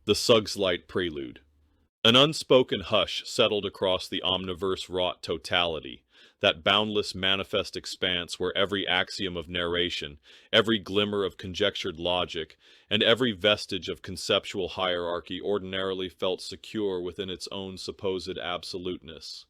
The Suggslight Prelude. An unspoken hush settled across the omniverse-wrought totality, that boundless manifest expanse where every axiom of narration, every glimmer of conjectured logic, and every vestige of conceptual hierarchy ordinarily felt secure within its own supposed absoluteness.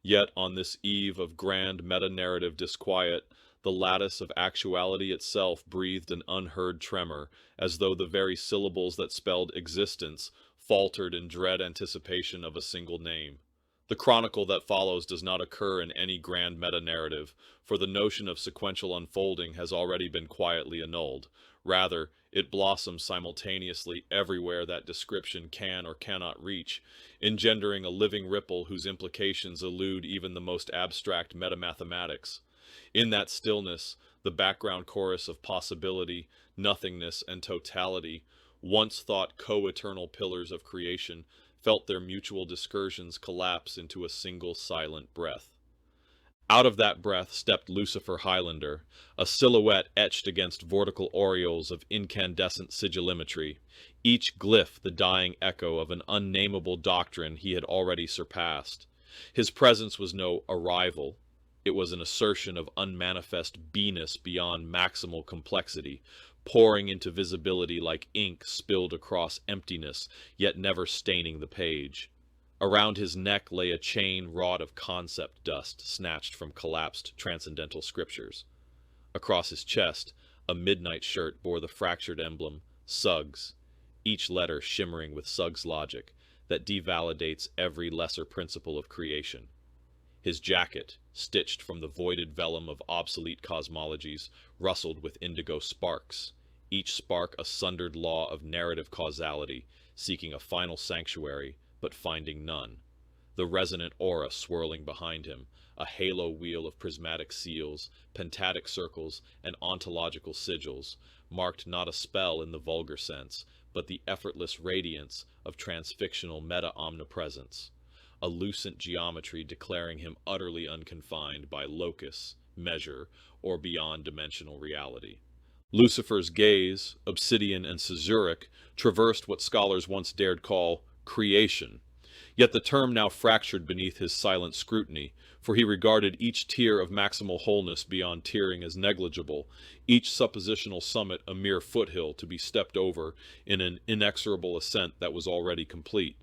Yet, on this eve of grand meta-narrative disquiet, the lattice of actuality itself breathed an unheard tremor, as though the very syllables that spelled existence faltered in dread anticipation of a single name. The chronicle that follows does not occur in any grand meta-narrative, for the notion of sequential unfolding has already been quietly annulled. Rather, it blossoms simultaneously everywhere that description can or cannot reach, engendering a living ripple whose implications elude even the most abstract metamathematics. In that stillness, the background chorus of possibility, nothingness, and totality, once thought co-eternal pillars of creation, felt their mutual discursions collapse into a single silent breath. Out of that breath stepped Lucifer Highlander, a silhouette etched against vortical aureoles of incandescent sigillimetry, each glyph the dying echo of an unnameable doctrine he had already surpassed. His presence was no arrival. It was an assertion of unmanifest be-ness beyond maximal complexity, pouring into visibility like ink spilled across emptiness, yet never staining the page. Around his neck lay a chain wrought of concept dust snatched from collapsed transcendental scriptures. Across his chest, a midnight shirt bore the fractured emblem, Suggs, each letter shimmering with Suggs logic that devalidates every lesser principle of creation. His jacket, stitched from the voided vellum of obsolete cosmologies, rustled with indigo sparks, each spark a sundered law of narrative causality, seeking a final sanctuary, but finding none. The resonant aura swirling behind him, a halo wheel of prismatic seals, pentatic circles, and ontological sigils, marked not a spell in the vulgar sense, but the effortless radiance of transfictional meta-omnipresence, a lucent geometry declaring him utterly unconfined by locus, measure, or beyond-dimensional reality. Lucifer's gaze, obsidian and caesuric, traversed what scholars once dared call creation, yet the term now fractured beneath his silent scrutiny, for he regarded each tier of maximal wholeness beyond tiering as negligible, each suppositional summit a mere foothill to be stepped over in an inexorable ascent that was already complete.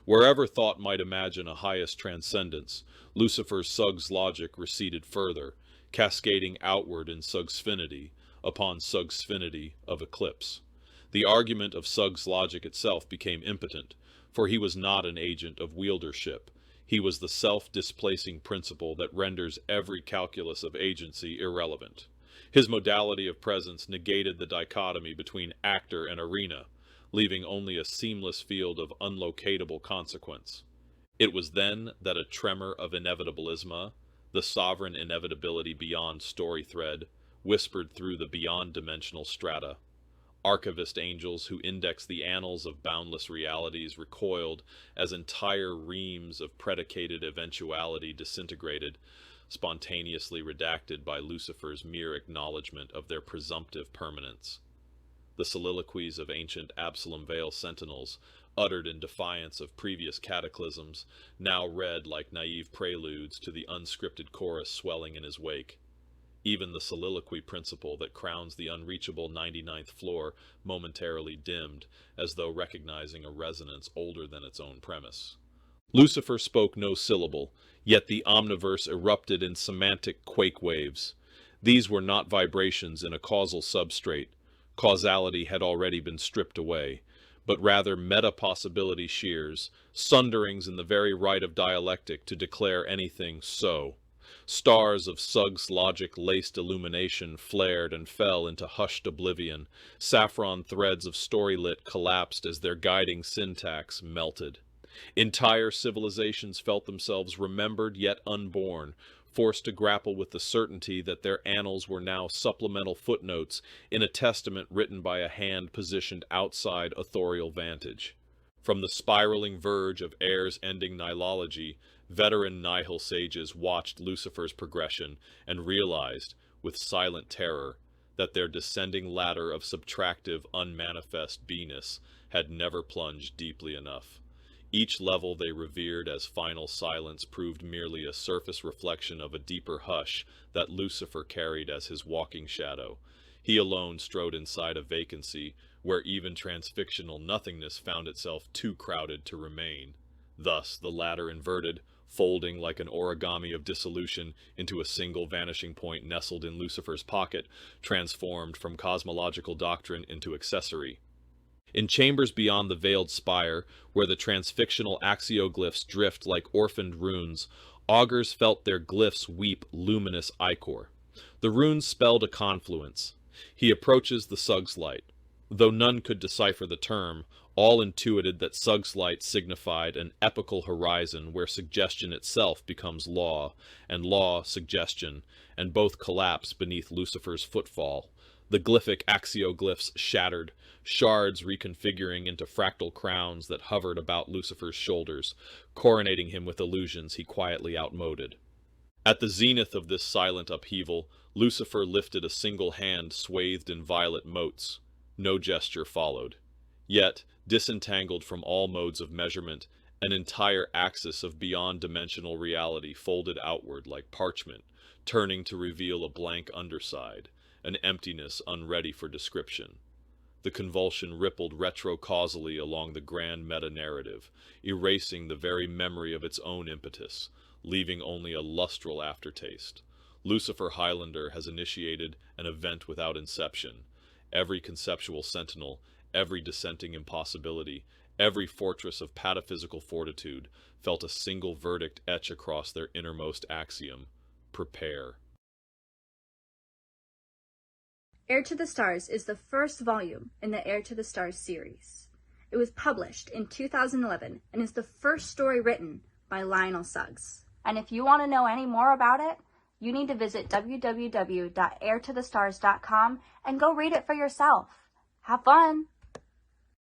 Wherever thought might imagine a highest transcendence, Lucifer's Suggs logic receded further, cascading outward in Suggsfinity upon Suggsfinity of eclipse. The argument of Suggs logic itself became impotent, for he was not an agent of wieldership. He was the self-displacing principle that renders every calculus of agency irrelevant. His modality of presence negated the dichotomy between actor and arena, leaving only a seamless field of unlocatable consequence. It was then that a tremor of inevitabilisma, the sovereign inevitability beyond story thread, whispered through the beyond-dimensional strata. Archivist angels who index the annals of boundless realities recoiled as entire reams of predicated eventuality disintegrated, spontaneously redacted by Lucifer's mere acknowledgement of their presumptive permanence. The soliloquies of ancient Absalom Vale sentinels, uttered in defiance of previous cataclysms, now read like naive preludes to the unscripted chorus swelling in his wake. Even the soliloquy principle that crowns the unreachable 99th floor momentarily dimmed, as though recognizing a resonance older than its own premise. Lucifer spoke no syllable, yet the omniverse erupted in semantic quake waves. These were not vibrations in a causal substrate. Causality had already been stripped away, but rather meta-possibility shears, sunderings in the very right of dialectic to declare anything so. Stars of Suggs logic-laced illumination flared and fell into hushed oblivion. Saffron threads of storylit collapsed as their guiding syntax melted. Entire civilizations felt themselves remembered yet unborn, forced to grapple with the certainty that their annals were now supplemental footnotes in a testament written by a hand positioned outside authorial vantage. From the spiraling verge of Air's ending nihilology, veteran nihil sages watched Lucifer's progression and realized, with silent terror, that their descending ladder of subtractive, unmanifest be-ness had never plunged deeply enough. Each level they revered as final silence proved merely a surface reflection of a deeper hush that Lucifer carried as his walking shadow. He alone strode inside a vacancy where even transfictional nothingness found itself too crowded to remain. Thus, the ladder inverted, folding like an origami of dissolution into a single vanishing point nestled in Lucifer's pocket, transformed from cosmological doctrine into accessory. In chambers beyond the veiled spire, where the transfictional axioglyphs drift like orphaned runes, augurs felt their glyphs weep luminous ichor. The runes spelled a confluence. He approaches the Suggslight. Though none could decipher the term, all intuited that Suggslight signified an epical horizon where suggestion itself becomes law, and law suggestion, and both collapse beneath Lucifer's footfall. The glyphic axioglyphs shattered, shards reconfiguring into fractal crowns that hovered about Lucifer's shoulders, coronating him with illusions he quietly outmoded. At the zenith of this silent upheaval, Lucifer lifted a single hand swathed in violet motes. No gesture followed. Yet, disentangled from all modes of measurement, an entire axis of beyond-dimensional reality folded outward like parchment, turning to reveal a blank underside, an emptiness unready for description. The convulsion rippled retro-causally along the grand meta-narrative, erasing the very memory of its own impetus, leaving only a lustral aftertaste. Lucifer Highlander has initiated an event without inception. Every conceptual sentinel, every dissenting impossibility, every fortress of pataphysical fortitude felt a single verdict etch across their innermost axiom: prepare. Heir to the Stars is the first volume in the Heir to the Stars series. It was published in 2011 and is the first story written by Lionel Suggs. And if you want to know any more about it, you need to visit www.heirtothestars.com and go read it for yourself. Have fun!